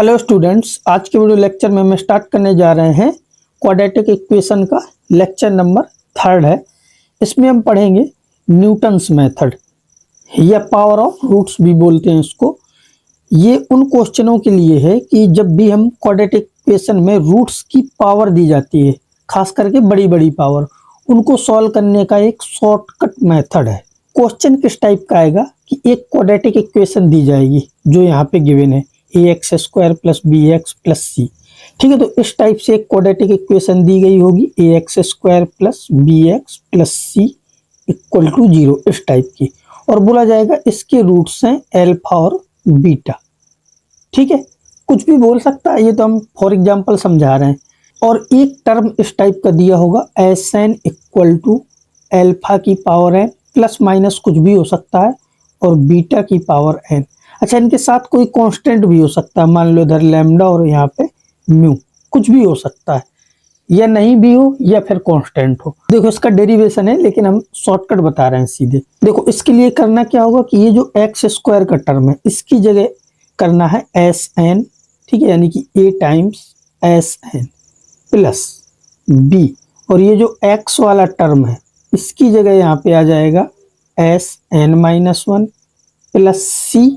Hello students, आज के video lecture में हम स्टार्ट करने जा रहे हैं क्वाड्रेटिक इक्वेशन का लेक्चर नंबर 3 है। इसमें हम पढ़ेंगे न्यूटन्स मेथड या पावर ऑफ रूट्स भी बोलते हैं इसको। ये उन क्वेश्चनों के लिए है कि जब भी हम क्वाड्रेटिक इक्वेशन में रूट्स की पावर दी जाती है, खास करके बड़ी बड़ी पावर, उनको सॉल्व करने का एक शॉर्टकट मेथड है। क्वेश्चन किस टाइप का आएगा कि एक क्वाड्रेटिक इक्वेशन दी जाएगी जो यहाँ पे गिवन है ax² + bx + c। ठीक है, तो इस टाइप से एक क्वाड्रेटिक इक्वेशन दी गई होगी ax² + bx + c = 0, इस टाइप की, और बोला जाएगा इसके रूट्स हैं अल्फा और बीटा। ठीक है, कुछ भी बोल सकता है, ये तो हम फॉर एग्जांपल समझा रहे हैं। और एक टर्म इस टाइप का दिया होगा Sn = अल्फा की पावर n ± कुछ भी हो सकता है और बीटा की पावर n। अच्छा, इनके साथ कोई कांस्टेंट भी हो सकता है, मान लो इधर लैम्डा और यहाँ पे म्यू, कुछ भी हो सकता है, या नहीं भी हो या फिर कांस्टेंट हो। देखो इसका डेरिवेशन है, लेकिन हम शॉर्टकट बता रहे हैं सीधे। देखो इसके लिए करना क्या होगा कि ये जो x² का टर्म है इसकी जगह करना है Sn। ठीक है, यानी कि a times Sn plus b, और ये जो x वाला टर्म है इसकी जगह यहाँ पे आ जाएगा Sn-1 प्लस c,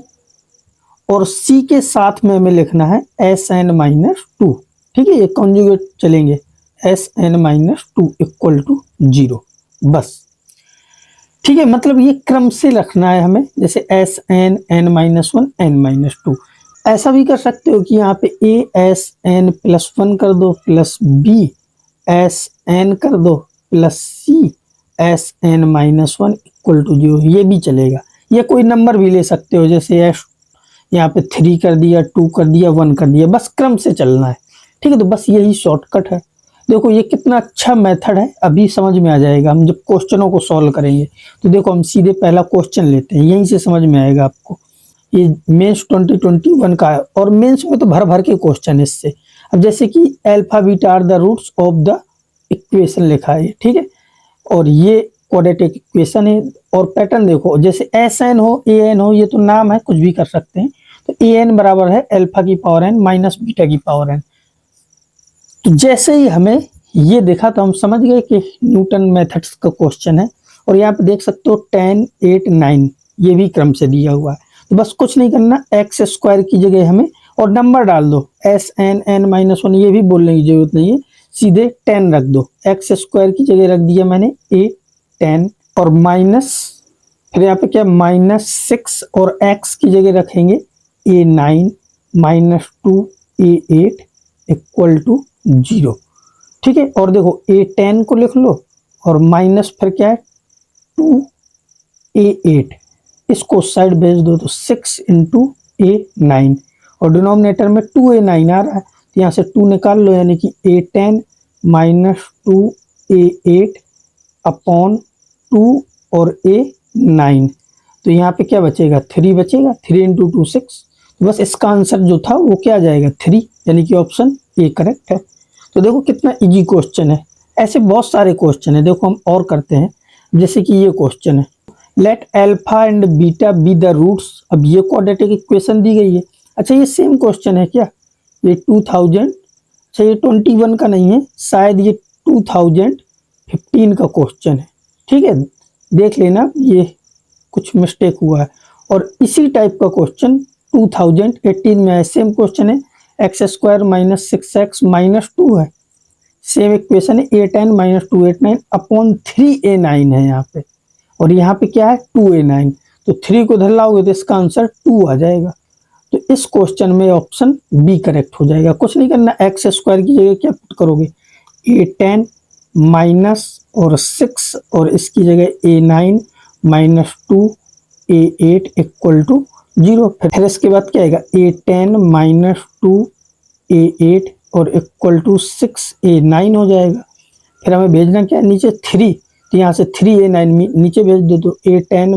और c के साथ में हमें लिखना है Sn-2। ठीक है, ये कॉन्जुगेट चलेंगे, Sn-2 = 0, बस। ठीक है, मतलब ये क्रम से रखना है हमें, जैसे Sn n-1 n-2। ऐसा भी कर सकते हो कि यहाँ पे a Sn+1 कर दो प्लस b Sn कर दो प्लस c Sn-1 = 0, ये भी चलेगा। या कोई नंबर भी ले सकते हो, जैसे यहाँ पे 3 कर दिया, 2 कर दिया, 1 कर दिया, बस क्रम से चलना है। ठीक है, तो बस यही शॉर्टकट है। देखो ये कितना अच्छा मेथड है, अभी समझ में आ जाएगा हम जब क्वेश्चनों को सॉल्व करेंगे। तो देखो हम सीधे पहला क्वेश्चन लेते हैं, यहीं से समझ में आएगा आपको। ये मेंस 2021 का है, और मेंस में तो भर भर के क्वेश्चन है इससे। अब जैसे कि alpha beta are the roots of the equation लिखा है, ठीक है, और ये क्वाड्रेटिक इक्वेशन है। और पैटर्न देखो, जैसे Sn हो An हो, ये तो नाम है, कुछ भी कर सकते हैं। तो An बराबर है अल्फा की पावर n माइनस बीटा की पावर n। तो जैसे ही हमें ये देखा तो हम समझ गए कि न्यूटन मेथड्स का क्वेश्चन है। और यहाँ पे देख सकते हो 10, 8, 9 ये भी क्रम से दिया हुआ है। तो बस कुछ नहीं करना, x² की जगह हमें और नंबर डाल दो, Sn-1, ये भी बोलने की जरूरत नहीं है, सीधे 10 रख दो। x² की जगह रख दिया मैंने a10, और माइनस, फिर यहाँ पे क्या -6, और x की जगह रखेंगे a9 -2 a8 = 0। ठीक है, और देखो a10 को लिख लो, और माइनस फिर क्या है 2 a8, इसको साइड भेज दो, तो 6 × a9, और डिनोमिनेटर में 2a9 आ रहा है, तो यहाँ से 2 निकाल लो, यानी कि a10 -2 a8 अपॉन 2 और a9। तो यहाँ पे क्या बचेगा, 3 बचेगा, 3 × 2 6। तो बस इसका आंसर जो था वो क्या आ जाएगा, 3, यानी कि ऑप्शन ए करेक्ट है। तो देखो कितना इजी क्वेश्चन है। ऐसे बहुत सारे क्वेश्चन है, देखो हम और करते हैं। जैसे कि ये क्वेश्चन है, let alpha and beta be the roots. अब ये क्वाड्रेटिक इक्वेशन दी गई है। अच्छा, ये सेम क्वेश्चन है क्या, ये 2000, अच्छा ये 21 का नहीं है, शायद ये 2015 का क्वेश्चन है। ठीक है, देख लेना, ये कुछ मिस्टेक हुआ है। और इसी टाइप का क्वेश्चन 2018 में है, सेम क्वेश्चन है, x² - 6x - 2 है, सेम इक्वेशन है, a10 - 2a9 अपॉन 3a9 है यहाँ पे, और यहाँ पे क्या है 2a9। तो 3 को इधर लाओगे तो इसका आंसर 2 आ जाएगा। तो इस क्वेश्चन में ऑप्शन बी करेक्ट हो जाएगा। कुछ नहीं करना, x² की जगह क्या पुट करोगे, a10 माइनस और 6, और इसकी जगह a9 - 2 a8 = 0। फिर इसके बाद क्या आएगा, a10 - 2 a8 और = 6 a9 हो जाएगा। फिर हमें भेजना क्या है, नीचे 3, तो यहाँ से 3a9 नीचे भेज दो, तो a10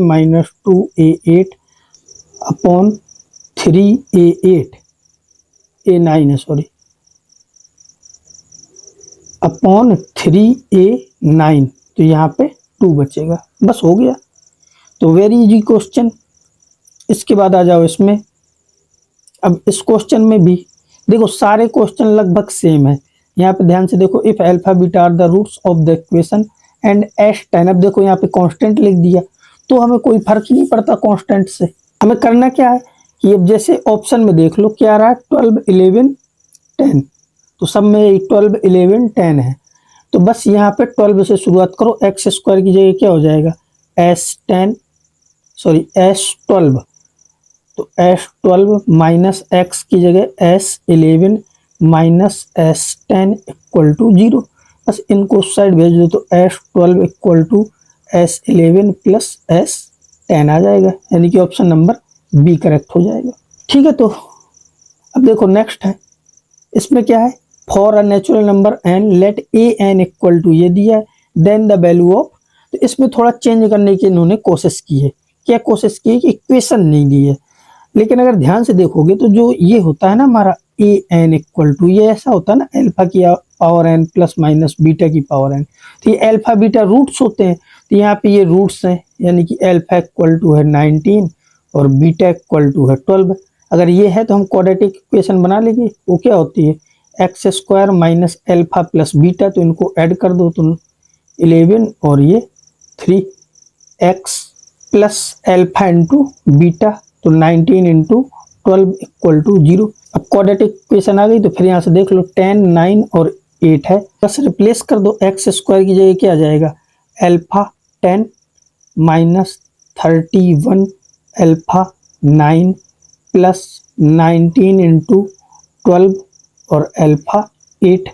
- 2 a8 upon 3 a8 a9 है, सॉरी, अपॉन 3 a9, तो यहाँ पे 2 बचेगा, बस हो गया। तो वेरी इजी क्वेश्चन। इसके बाद आ जाओ इसमें, अब इस क्वेश्चन में भी देखो सारे क्वेश्चन लगभग सेम है। यहाँ पे ध्यान से देखो, if alpha beta are the roots of the equation and S ten. अब देखो यहाँ पे कांस्टेंट लिख दिया, तो हमें कोई फर्क ही नहीं पड़ता कांस्टेंट से। हमें करना क्या है कि अब जैसे ऑप्शन में देख लो क्या रहा है, 12 11 10, तो सब में 12 11 10 है। तो बस यहाँ पे 12 से शुरुआत करो, एक्स स्क्वायर की जगह क्या हो जाएगा, S12, तो S12 माइनस एक्स की जगह S11 minus S10 equal to 0। बस इनको साइड भेज दो तो S12 equal to S11 plus S10 आ जाएगा, यानी कि ऑप्शन नंबर बी करेक्ट हो जाएगा। ठीक है, तो अब देखो नेक्स्ट है, इसमें क्या है, for a natural number n let a N equal to, ये दिया है, देन द वैल्यू ऑफ। तो इसमें थोड़ा चेंज करने की इन्होंने कोशिश की है। क्या कोशिश की है कि इक्वेशन नहीं दी है, लेकिन अगर ध्यान से देखोगे तो जो ये होता है ना हमारा ए एन इक्वल टू, ये ऐसा होता है ना अल्फा की power n plus minus beta की पावर एन। तो ये अल्फा बीटा रूट्स होते हैं, तो यहाँ पे ये रूट्स हैं, यानी कि अल्फा इक्वल टू है 19 और बीटा इक्वल टू है 12। अगर ये है तो हम क्वाड्रेटिक इक्वेशन बना लेंगे। वो क्या होती है, x square minus alpha plus beta, तो इनको ऐड कर दो तो 11 और ये 3x plus alpha into beta, तो 19 इंटू 12 इक्वल टू 0। अब क्वाड्रेटिक इक्वेशन आ गई, तो फिर यहाँ से देख लो 10 9 और 8 है, बस रिप्लेस कर दो। एक्स स्क्वायर की जगह क्या आ जाएगा, alpha 10 minus 31 alpha 9 plus 19 into 12 और अल्फा 8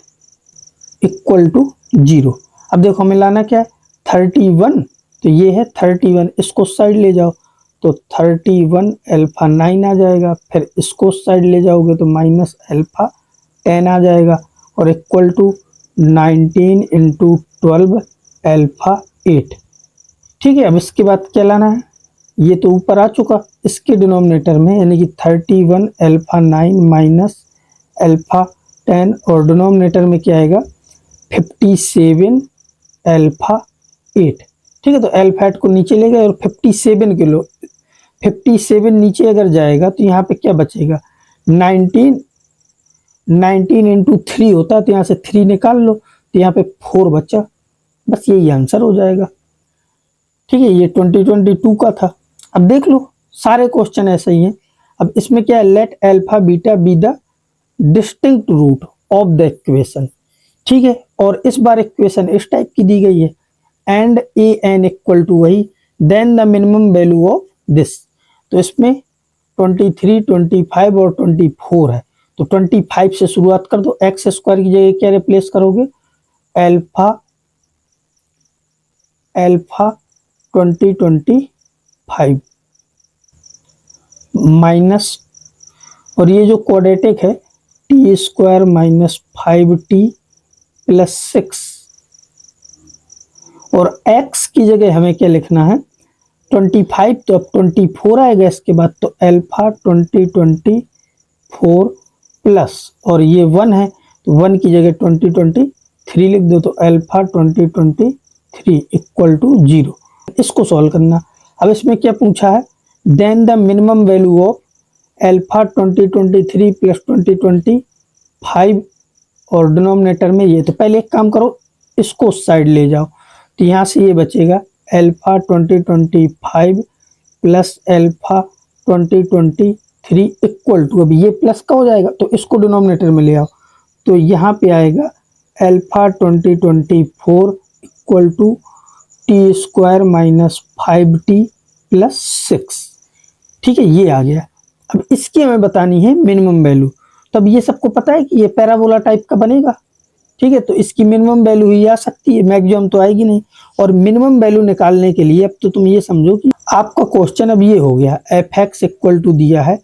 इक्वल टू 0। अब देखो हमें लाना क्या है, 31, तो ये है 31, इसको साइड ले जाओ तो 31 अल्फा 9 आ जाएगा, फिर इसको साइड ले जाओगे तो माइनस अल्फा 10 आ जाएगा और इक्वल टू 19 इंटू 12 अल्फा 8। ठीक है, अब इसके बाद क्या लाना है, ये तो ऊपर आ चुका, इसके डिनोमिनेटर में, यानी कि 31 अल्फा 9 माइनस अल्फा 10 और डिनोमिनेटर में क्या आएगा, 57 अल्फा 8। ठीक है, तो अल्फा 8 को नीचे ले गए और 57 किलो 57 नीचे अगर जाएगा तो यहाँ पे क्या बचेगा, 19 इंटू 3 होता है, तो यहाँ से 3 निकाल लो तो यहाँ पे 4 बचा, बस यही आंसर हो जाएगा। ठीक है, ये 2022 का था। अब देख लो सारे क्वेश्चन ऐसे ही हैं। अब इसमें क्या है, let alpha beta be the distinct root of the equation. ठीक है, और इस बार इक्वेशन इस टाइप की दी गई है, and A N equal to वही, then the minimum value of this. तो इसमें 23 25 और 24 है, तो 25 से शुरुआत कर दो। एक्स स्क्वायर की जगह क्या रिप्लेस करोगे, अल्फा 2025 माइनस, और ये जो क्वाड्रेटिक है T square minus 5t plus 6, और x की जगह हमें क्या लिखना है, 25, तो अब 24 आएगा इसके बाद, तो अल्फा 2024 प्लस, और ये 1 है तो 1 की जगह 2023 लिख दो, तो अल्फा 2023 इक्वल टू 0। इसको सॉल्व करना। अब इसमें क्या पूछा है, then the minimum value of alpha 2023 plus 2025 और डिनोमिनेटर में ये, तो पहले एक काम करो, इसको साइड ले जाओ, तो यहाँ से ये बचेगा alpha 2025 plus alpha 2023 equal to, अभी ये प्लस का हो जाएगा तो इसको डिनोमिनेटर में ले आओ, तो यहाँ पे आएगा alpha 2024 equal to t square minus 5t plus 6। ठीक है, ये आ गया। अब इसकी हमें बतानी है मिनिमम वैल्यू, तो अब ये सबको पता है कि ये पैराबोला टाइप का बनेगा। ठीक है, तो इसकी मिनिमम वैल्यू ही आ सकती है, मैक्सिमम तो आएगी नहीं। और मिनिमम वैल्यू निकालने के लिए अब तो तुम ये समझो कि आपका क्वेश्चन अब ये हो गया, एफ एक्स इक्वल टू दिया है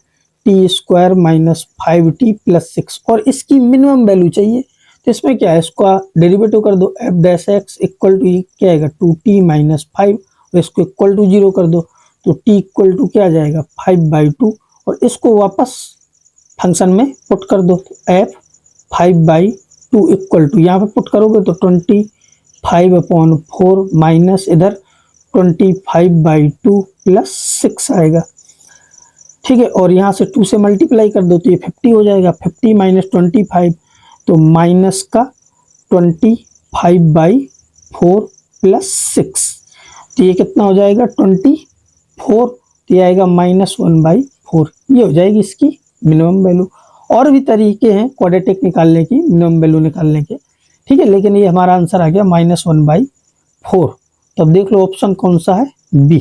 T square minus 5t plus 6, और इसकी मिनिमम वैल्यू चाहिए। तो इसमें क्या है, इसका डेरिवेटिव कर दो, f dash x equal to क्या आएगा 2t माइनस 5, और इसको इक्वल टू 0 कर दो, तो t इक्वल टू क्या आ जाएगा 5/2, और इसको वापस फंक्शन में पुट कर दो, तो एफ 5/2 इक्वल टू, यहाँ पे पुट करोगे तो 25/4 माइनस इधर 25/2 प्लस 6 आएगा। ठीक है, और यहाँ से 2 से मल्टीप्लाई कर दो तो ये 50 हो जाएगा। 50 माइनस 25 तो माइनस का 25/4 प्लस 6 तो ये कितना हो जाएगा 24। तो ये आएगा -1/4। ये हो जाएगी इसकी मिनिमम वैल्यू। और भी तरीके हैं क्वाड्रेटिक निकालने की, मिनिमम वैल्यू निकालने के, ठीक है, लेकिन ये हमारा आंसर आ गया -1/4। तो अब देख लो ऑप्शन कौन सा है, बी।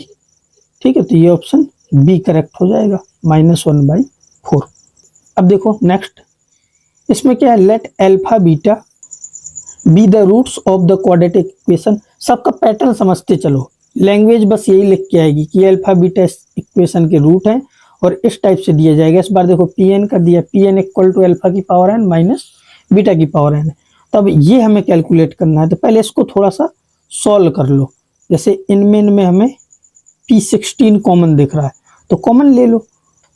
ठीक है, तो ये ऑप्शन बी करेक्ट हो जाएगा, -1/4। अब देखो नेक्स्ट, इसमें क्या है, let alpha beta be the roots of the quadratic equation. सबका पैटर्न समझते चलो, लैंग्वेज बस यही लिख के आएगी कि अल्फा बीटा इस इक्वेशन के रूट हैं और इस टाइप से दिया जाएगा। इस बार देखो Pn का दिया, Pn इक्वल टू अल्फा की पावर n माइनस बीटा की पावर n। तो अब ये हमें कैलकुलेट करना है, तो पहले इसको थोड़ा सा सॉल्व कर लो। जैसे इनमें हमें P16 कॉमन दिख रहा है तो कॉमन ले लो,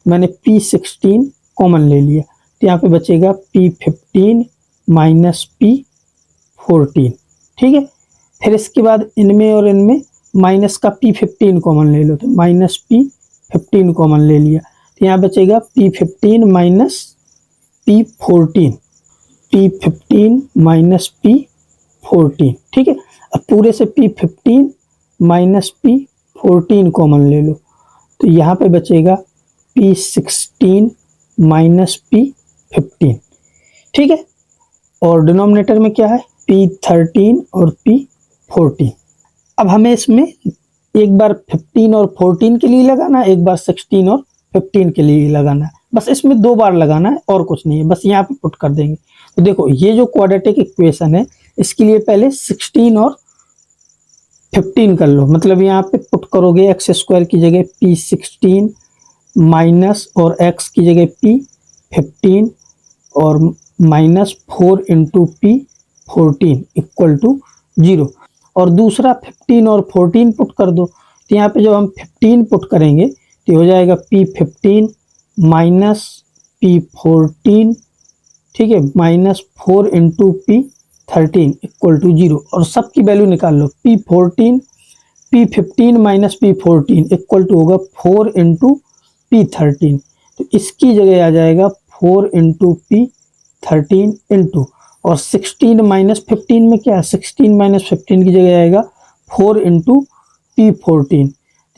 मैंने P16 कॉमन ले लिया, तो यहाँ पे बचेगा P15 माइनस P14। ठीक है, फिर इसके बाद इनमें और इनमें माइनस का P15 कॉमन ले लो, तो माइनस P15 कॉमन ले लिया, तो यहाँ बचेगा P15 minus P14, P15 minus P14। ठीक है, अब पूरे से P15 माइनस P14 कॉमन ले लो, तो यहाँ पे बचेगा P16 माइनस P15। ठीक है, और डिनोमिनेटर में क्या है, P13 और P14। अब हमें इसमें एक बार 15 और 14 के लिए लगाना है, एक बार 16 और 15 के लिए लगाना है, बस इसमें 2 बार लगाना है और कुछ नहीं है, बस यहाँ पे पुट कर देंगे। तो देखो ये जो क्वाड्रेटिक इक्वेशन है इसके लिए पहले 16 और 15 कर लो, मतलब यहाँ पे पुट करोगे एक्स स्क्वायर की जगह P16 माइनस और x की जगह P15 और minus 4 into P14 equal to 0। और दूसरा 15 और 14 पुट कर दो, तो यहाँ पे जब हम 15 पुट करेंगे तो हो जाएगा P15 माइनस P14, ठीक है, minus 4 into P13 equal to 0। और सबकी वैल्यू निकाल लो, P15 minus P14 equal to होगा 4 इंटू P13, तो इसकी जगह आ जाएगा 4 इंटू P13 इंटू, और 16 माइनस 15 में क्या है, 16 माइनस 15 की जगह आएगा 4 इंटू P14,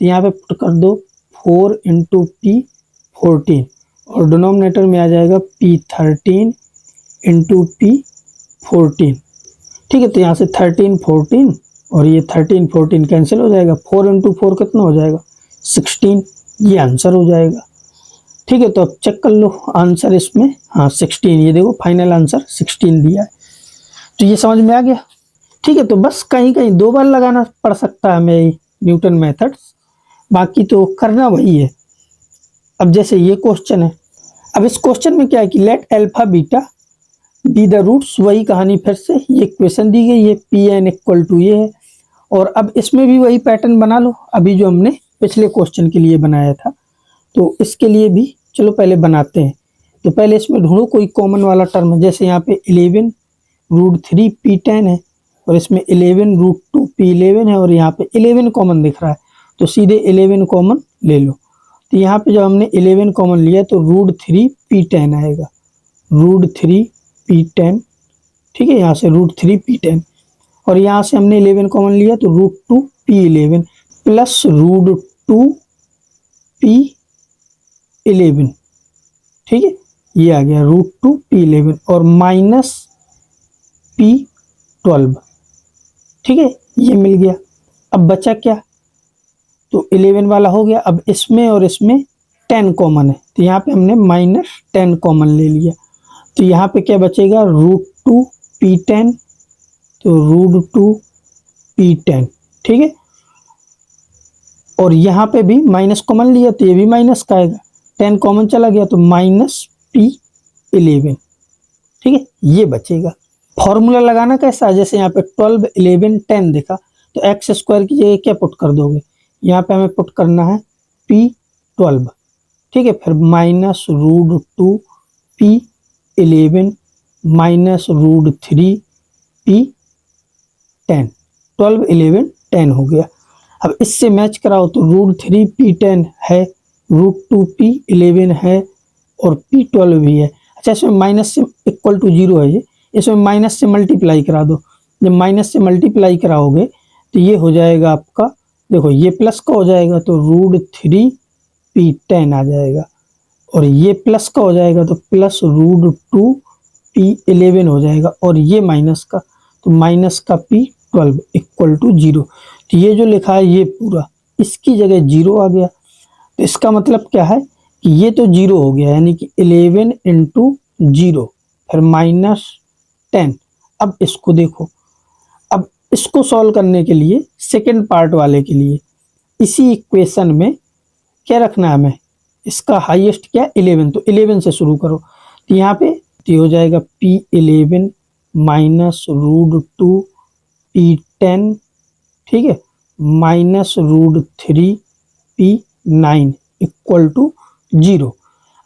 तो यहाँ पे पुट कर दो 4 इंटू P14 और डिनोमिनेटर में आ जाएगा P13 इंटू P14। ठीक है, तो यहाँ से 13 14 और ये 13 14 कैंसिल हो जाएगा, 4 इंटू 4 कितना हो जाएगा 16, ये आंसर हो जाएगा। ठीक है, तो अब चेक कर लो आंसर इसमें, हाँ 16, ये देखो फाइनल आंसर 16 दिया है। तो ये समझ में आ गया। ठीक है, तो बस कहीं कहीं 2 बार लगाना पड़ सकता है हमें न्यूटन मेथड्स, बाकी तो करना वही है। अब जैसे ये क्वेश्चन है, अब इस क्वेश्चन में क्या है कि let alpha beta be the roots, वही कहानी फिर से, ये इक्वेशन दी गई है Pn इक्वल टू ये है, और अब इसमें भी वही पैटर्न बना लो अभी जो हमने पिछले क्वेश्चन के लिए बनाया था, तो इसके लिए भी चलो पहले बनाते हैं। तो पहले इसमें ढूंढो कोई कॉमन वाला टर्म, जैसे यहाँ पे 11 रूट 3 P10 है और इसमें 11 रूट 2 P11 है और यहाँ पे 11 कॉमन दिख रहा है, तो सीधे 11 कॉमन ले लो। तो यहाँ पे जब हमने 11 कॉमन लिया तो रूट 3 P10 आएगा, रूट 3 P10। ठीक है, यहाँ से रूट 3 P10 और यहाँ से हमने 11 कॉमन लिया तो root 2 P11 plus root 2 P11। ठीक है, ये आ गया रूट 2 P11 और माइनस P12। ठीक है, ये मिल गया। अब बचा क्या, तो 11 वाला हो गया। अब इसमें और इसमें 10 कॉमन है, तो यहाँ पे हमने -10 कॉमन ले लिया, तो यहाँ पे क्या बचेगा रूट 2 P10, तो रूट 2 P10। ठीक है, और यहाँ पे भी माइनस कॉमन लिया तो ये भी माइनस का आएगा, 10 कॉमन चला गया तो माइनस P11। ठीक है, ये बचेगा। फॉर्मूला लगाना कैसा, जैसे यहाँ पे 12 11 10 देखा तो एक्स स्क्वायर की जगह क्या पुट कर दोगे, यहाँ पे हमें पुट करना है P12। ठीक है, फिर minus root 2 P11 minus root 3 P10, 12 11 10 हो गया। अब इससे मैच कराओ तो रूट 3 P10 है √2p11 है और p12 भी है। अच्छा, इसमें माइनस से इक्वल टू 0 है, ये इसमें माइनस से मल्टीप्लाई करा दो। जब माइनस से मल्टीप्लाई कराओगे तो ये हो जाएगा आपका, देखो ये प्लस का हो जाएगा तो √3p10 आ जाएगा, और ये प्लस का हो जाएगा तो प्लस √2p11 हो जाएगा, और ये माइनस का तो माइनस का p12 इक्वल टू 0। तो ये जो लिखा है ये पूरा इसकी जगह 0 आ गया। तो इसका मतलब क्या है कि ये तो 0 हो गया, यानी कि 11 इंटू 0 फिर -10। अब इसको देखो, अब इसको सॉल्व करने के लिए सेकंड पार्ट वाले के लिए इसी इक्वेशन में क्या रखना है हमें, इसका हाईएस्ट क्या 11, तो 11 से शुरू करो। तो यहाँ पे तो हो जाएगा p11 माइनस √2p10, ठीक है, माइनस √3p9 इक्वल टू 0।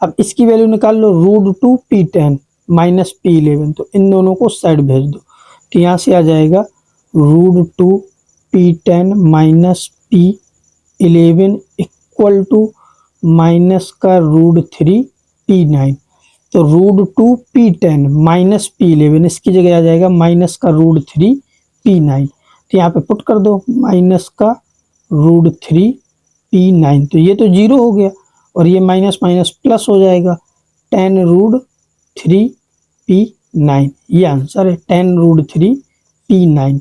अब इसकी वैल्यू निकाल लो, √2p10 माइनस p11, तो इन दोनों को साइड भेज दो। तो यहाँ से आ जाएगा √2p10 minus p11 equal to minus का √3p9। तो √2p10 माइनस p11 इसकी जगह आ जाएगा माइनस का √3p9। तो यहाँ पे पुट कर दो माइनस का √3p9, तो ये तो 0 हो गया और ये माइनस माइनस प्लस हो जाएगा 10√3p9। ये आंसर है 10√3p9।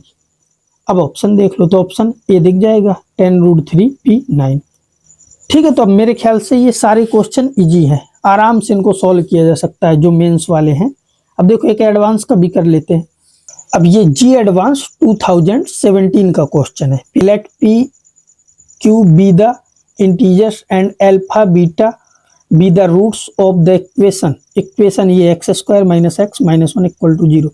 अब ऑप्शन देख लो, तो ऑप्शन ए दिख जाएगा 10√3p9। ठीक है, तो अब मेरे ख्याल से ये सारे क्वेश्चन इजी हैं, आराम से इनको सॉल्व किया जा सकता है जो मेंस वाले हैं। अब देखो एक एडवांस का भी कर लेते हैं। अब ये जी एडवांस 2017 का क्वेश्चन है। Let p q be the integers and alpha beta be the roots of the equation ये x² - x - 1 इक्वल टू 0,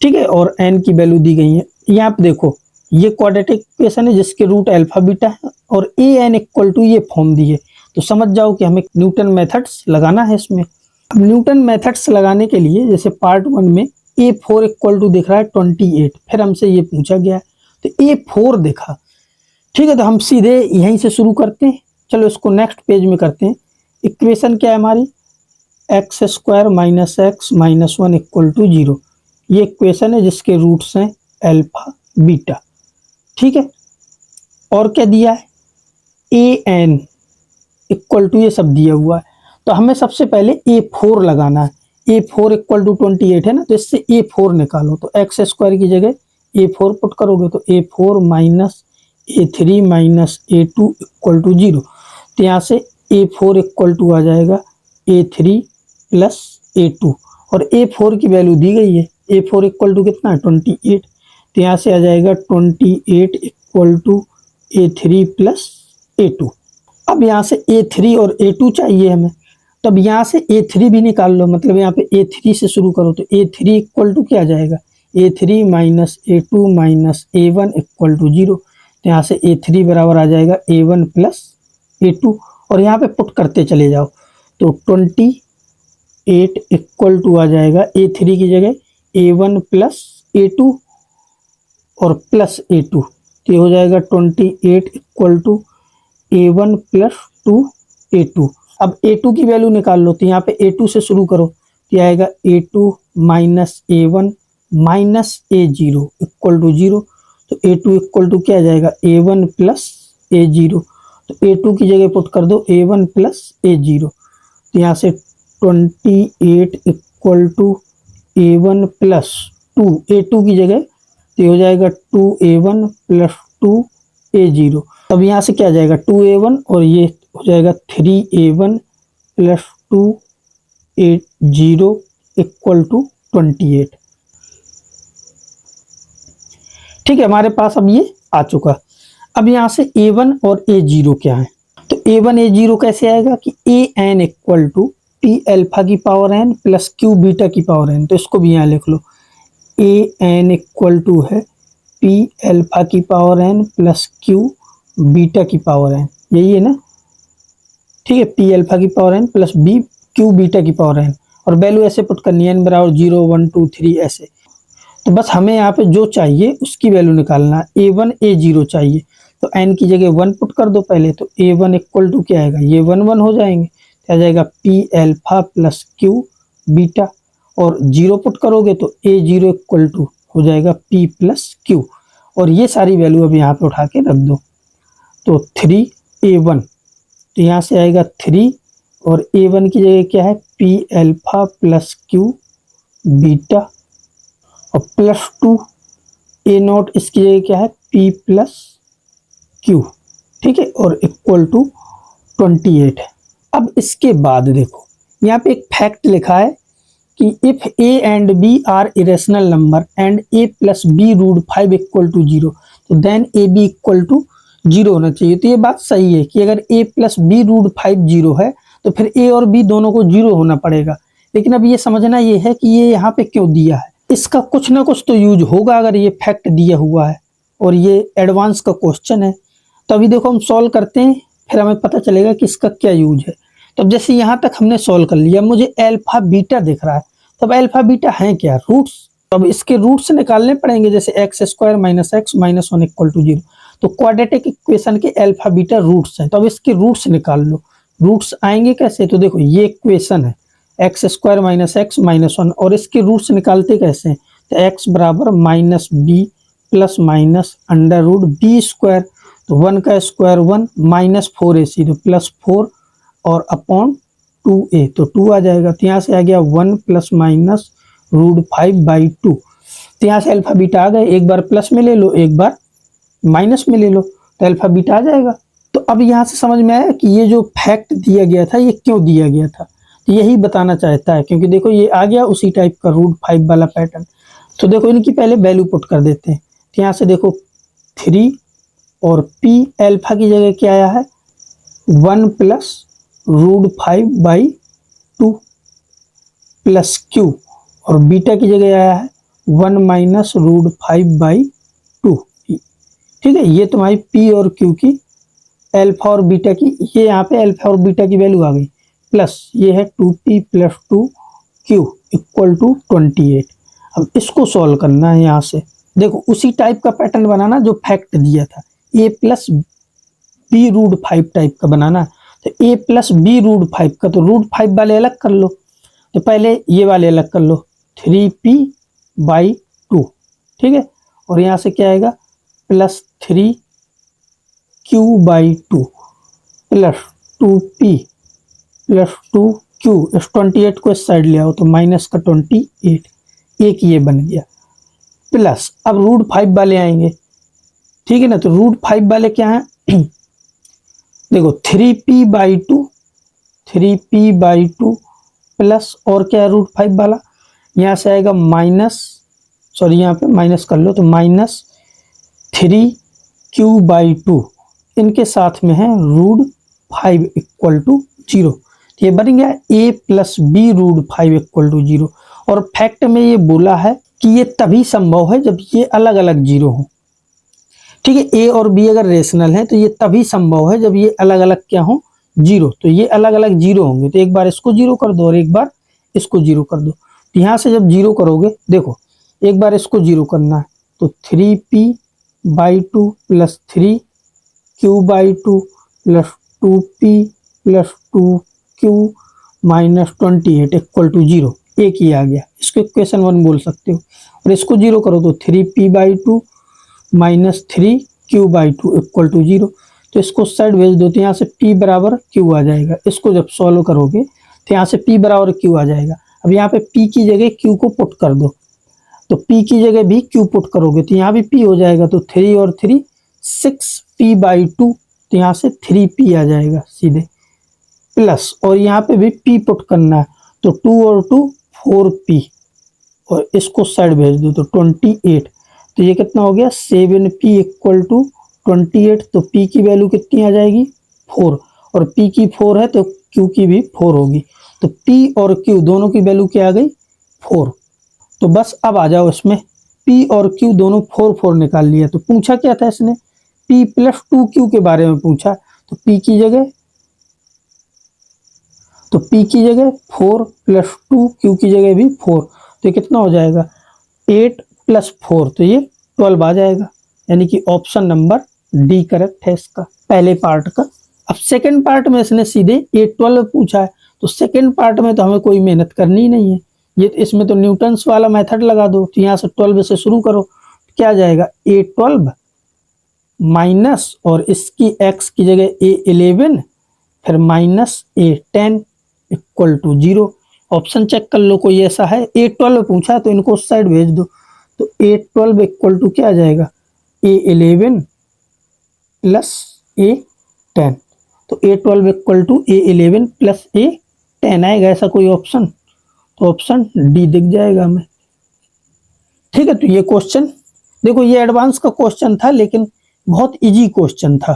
ठीक है, और n की वैल्यू दी गई है। यहाँ पे देखो ये क्वाड्रेटिक इक्वेशन है जिसके रूट अल्फा बीटा है और ए एन इक्वल टू ये फॉर्म दी है। तो समझ जाओ कि हमें न्यूटन मेथड्स लगाना है इसमें। अब न्यूटन मेथड्स लगाने के लिए जैसे पार्ट 1 में A4 इक्वल टू दिख रहा है 28, फिर हमसे ये पूछा गया है तो A4 देखा, ठीक है, तो हम सीधे यहीं से शुरू करते हैं। चलो इसको नेक्स्ट पेज में करते हैं। इक्वेशन क्या है हमारी, x² - x - 1 इक्वल टू 0। ये इक्वेशन है जिसके रूट्स हैं अल्फा बीटा, ठीक है, और क्या दिया है an इक्वल टू ये सब दिया हुआ है। तो हमें सबसे पहले A4 लगाना है। A4 इक्वल टू 28 है ना, तो इससे A4 निकालो। तो x² की जगह A4 पुट करोगे तो A4 minus A3 minus A2 equal to 0। तो यहाँ से A4 इक्वल टू आ जाएगा A3 प्लस A2, और A4 की वैल्यू दी गई है। A4 इक्वल टू कितना है 28, तो यहाँ से आ जाएगा 28 equal to A3 plus A2। अब यहाँ से A3 और A2 चाहिए हमें, तब यहाँ से A3 भी निकाल लो, मतलब यहाँ पे A3 से शुरू करो तो A3 इक्वल टू क्या आ जाएगा A3 minus A2 minus A1 equal to 0। तो यहाँ से A3 बराबर आ जाएगा A1 प्लस A2, और यहाँ पे पुट करते चले जाओ तो 28 इक्वल टू आ जाएगा A3 की जगह A1 प्लस A2 और प्लस A2, तो हो जाएगा 28 equal to A1 plus 2A2। अब A2 की वैल्यू निकाल लो, तो यहाँ पे A2 से शुरू करो, तो आएगा A2 minus A1 minus A0 equal to 0। तो A2 इक्वल टू क्या आ जाएगा A1 प्लस A0, तो A2 की जगह पुट कर दो A1 प्लस A0। तो यहाँ से 28 equal to A1 plus 2, A2 की जगह तो हो जाएगा 2A1 प्लस 2A0। अब यहाँ से क्या आ जाएगा 2A1 और ये हो जाएगा 3A1 plus 2A0 equal to 28। ठीक है, हमारे पास अब ये आ चुका। अब यहाँ से A1 और A0 क्या है, तो A1 A0 कैसे आएगा कि AN equal to P alpha की power n plus Q beta की पावर n। तो इसको भी यहाँ लिख लो, AN इक्वल टू है P अल्फा की power n plus Q beta की पावर n, यही है ना, ठीक है, P अल्फा की power n plus Q beta की पावर n, और वैल्यू ऐसे पुट करनी है n बराबर 0 1 2 3 ऐसे। तो बस हमें यहाँ पे जो चाहिए उसकी वैल्यू निकालना है, A1 A0 चाहिए। तो n की जगह 1 पुट कर दो पहले, तो a1 इक्वल टू क्या आएगा, ये 1 1 हो जाएंगे, तो आ जाएगा p alpha plus q beta, और 0 पुट करोगे तो a0 इक्वल टू हो जाएगा p प्लस q, और ये सारी वैल्यू अब यहाँ पे उठा के रख दो। तो 3a1, तो यहाँ से आएगा 3, और a1 की जगह क्या है, p alpha plus q beta, और प्लस 2 a0, इसकी जगह क्या है, p प्लस q, ठीक है, और इक्वल टू 28 है। अब इसके बाद देखो यहाँ पे एक फैक्ट लिखा है कि if a and b are irrational number and a plus b root 5 equal to 0, तो then a b equal to 0 होना चाहिए। तो ये बात सही है कि अगर a प्लस बी रूट 5 0 है तो फिर a और b दोनों को 0 होना पड़ेगा। लेकिन अब ये समझना ये है कि ये यहाँ पे क्यों दिया है, इसका कुछ ना कुछ तो यूज होगा अगर ये फैक्ट दिया हुआ है, और ये एडवांस का क्वेश्चन है। तो अभी देखो हम सॉल्व करते हैं, फिर हमें पता चलेगा कि इसका क्या यूज है। तो अब जैसे यहाँ तक हमने सॉल्व कर लिया, मुझे अल्फा बीटा दिख रहा है, तो अब अल्फा बीटा है क्या, रूट्स। तो अब इसके रूट्स निकालने पड़ेंगे, जैसे x square minus x minus 1 equal to 0। तो क्वाड्रेटिक इक्वेशन के अल्फा बीटा रूट्स हैं, तो अब इसके रूट्स निकाल लो। रूट्स आएंगे कैसे, तो देखो ये इक्वेशन है x square minus x minus 1, और इसके रूट्स निकालते कैसे हैं, तो एक्स बराबर minus b plus minus under root b square, तो 1 का स्क्वायर 1 माइनस 4ac, तो प्लस 4 और अपॉन 2a, तो 2 आ जाएगा। तो यहाँ से आ गया 1 प्लस माइनस रूट 5/2। तो यहाँ से अल्फा बीटा आ गए, एक बार प्लस में ले लो एक बार माइनस में ले लो, तो अल्फा बीटा आ जाएगा। तो अब यहाँ से समझ में आया कि ये जो फैक्ट दिया गया था ये क्यों दिया गया था, तो यही बताना चाहता है, क्योंकि देखो ये आ गया उसी टाइप का रूट 5 वाला पैटर्न। तो देखो इनकी पहले वैल्यू पुट कर देते हैं। तो यहाँ से देखो 3 और p अल्फा की जगह क्या आया है, 1 प्लस रूट 5/2 प्लस q, और बीटा की जगह आया है 1 माइनस रूट 5/2। ठीक है, ये तुम्हारी p और q की अल्फा और बीटा की, ये यहाँ पे अल्फा और बीटा की वैल्यू आ गई, प्लस ये है 2p plus 2q equal to 28। अब इसको सॉल्व करना है, यहाँ से देखो उसी टाइप का पैटर्न बनाना जो फैक्ट दिया था, a plus b root 5 type का बनाना। तो a प्लस बी रूट 5 का, तो रूट 5 वाले अलग कर लो, तो पहले ये वाले अलग कर लो, 3p/2, ठीक है, और यहाँ से क्या आएगा plus 3q/2 plus 2p plus 2q, इस 28 को इस साइड ले आओ तो माइनस का 28, एक ये बन गया, प्लस अब रूट 5 वाले आएंगे, ठीक है ना। तो रूट 5 वाले क्या है देखो 3p/2 प्लस और क्या है रूट 5 वाला, यहाँ से आएगा माइनस, सॉरी यहाँ पे माइनस कर लो, तो माइनस 3q/2, इनके साथ में है रूट 5 इक्वल टू 0। तो ये बन गया a plus b root 5 equal to 0। और फैक्ट में ये बोला है कि ये तभी संभव है जब ये अलग अलग 0 हो, ठीक है। a और b अगर रेशनल है तो ये तभी संभव है जब ये अलग अलग क्या हो, 0। तो ये अलग अलग 0 होंगे, तो एक बार इसको 0 कर दो और एक बार इसको 0 कर दो। तो यहाँ से जब 0 करोगे, देखो एक बार इसको 0 करना है, तो 3p/2 plus 3q/2 plus 2p plus 2q minus 28 equal to 0, एक ही आ गया, इसको इक्वेशन 1 बोल सकते हो। और इसको 0 करो तो 3p/2 minus 3q/2 equal to 0। तो इसको साइड भेज दो, तो यहाँ से p बराबर q आ जाएगा। इसको जब सॉल्व करोगे तो यहाँ से p बराबर q आ जाएगा। अब यहाँ पे p की जगह q को पुट कर दो, तो p की जगह भी q पुट करोगे तो यहाँ भी p हो जाएगा, तो 3 और 3 6p/2, तो यहाँ से 3p आ जाएगा सीधे, प्लस और यहाँ पे भी p पुट करना है, तो 2 और 2 4p, और इसको साइड भेज दो तो 28। तो ये कितना हो गया 7p इक्वल टू 28। तो p की वैल्यू कितनी आ जाएगी 4, और p की 4 है तो q की भी 4 होगी। तो p और q दोनों की वैल्यू क्या आ गई 4। तो बस अब आ जाओ इसमें, p और q दोनों 4 4 निकाल लिया। तो पूछा क्या था इसने, p प्लस 2q के बारे में पूछा, तो p की जगह 4 प्लस 2, q की जगह भी 4, तो ये कितना हो जाएगा 8 प्लस 4, तो ये 12 आ जाएगा, यानी कि ऑप्शन नंबर डी करेक्ट है इसका पहले पार्ट का। अब सेकंड पार्ट में इसने सीधे A12 पूछा है, तो सेकंड पार्ट में तो हमें कोई मेहनत करनी ही नहीं है, ये इसमें तो न्यूटन्स वाला मेथड लगा दो। तो यहाँ से 12 से शुरू करो, क्या जाएगा A12 माइनस और इसकी x की जगह A11 फिर minus A10 equal to 0। Option check कर लो कोई ऐसा है। A12 पूछा तो इनको उस साइड भेज दो, तो A12 इक्वल टू क्या जाएगा A11 प्लस A10। तो A12 equal to A11 plus A10 आएगा ऐसा कोई ऑप्शन, तो ऑप्शन डी दिख जाएगा हमें। ठीक है, तो ये क्वेश्चन देखो, ये एडवांस का क्वेश्चन था लेकिन बहुत इजी क्वेश्चन था।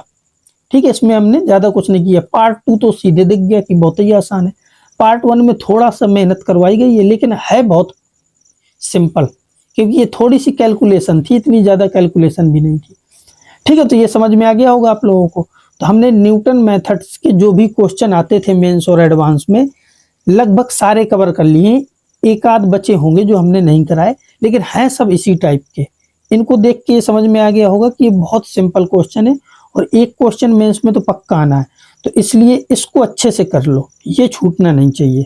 ठीक है, इसमें हमने ज्यादा कुछ नहीं किया। पार्ट 2 तो सीधे दिख गया कि बहुत ही आसान है। पार्ट 1 में थोड़ा सा मेहनत करवाई गई है लेकिन है बहुत सिंपल, क्योंकि ये थोड़ी सी कैलकुलेशन थी, इतनी ज्यादा कैलकुलेशन भी नहीं थी। ठीक है, तो ये समझ में आ गया होगा आप लोगों को। तो हमने न्यूटन मेथड्स के जो भी क्वेश्चन आते थे मेंस और एडवांस में लगभग सारे कवर कर लिए। एक आध बचे होंगे जो हमने नहीं कराए, लेकिन हैं सब इसी टाइप के। इनको देख के समझ में आ गया होगा कि ये बहुत सिंपल क्वेश्चन है और एक क्वेश्चन मेंस में तो पक्का आना है, तो इसलिए इसको अच्छे से कर लो, ये छूटना नहीं चाहिए।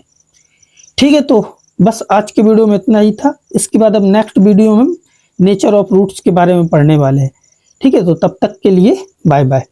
ठीक है, तो बस आज के वीडियो में इतना ही था। इसके बाद अब नेक्स्ट वीडियो में नेचर ऑफ रूट्स के बारे में पढ़ने वाले हैं। ठीक है, तो तब तक के लिए बाय बाय।